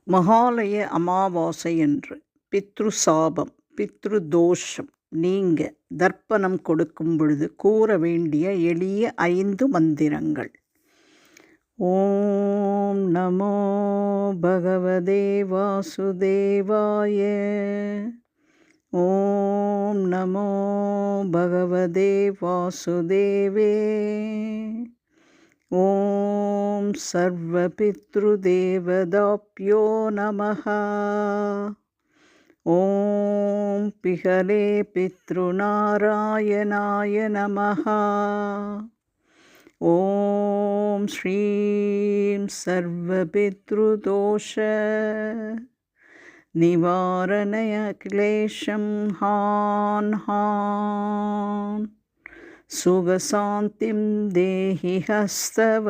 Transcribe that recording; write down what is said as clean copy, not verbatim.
மகாலய அமாவாசையன்று பித்ரு சாபம் பித்ரு தோஷம் நீங்க தர்ப்பணம் கொடுக்கும் பொழுது கூற வேண்டிய எளிய 5 மந்திரங்கள். ஓம் நமோ பகவதே வாசுதேவாய. ஓம் நமோ பகவதே வாசுதேவே. ஓம் சர்வபித்ருதேவதாப்யோ நமः. ஓம் பிஹலே பித்ருநாராயணாய நமः. ஓம் ஸ்ரீம் சர்வபித்ருதோஷ நிவாரணய கிளேஷம் ஹான் ஹான் சுகசாந்திம் தேஹி ஹஸ்தவ.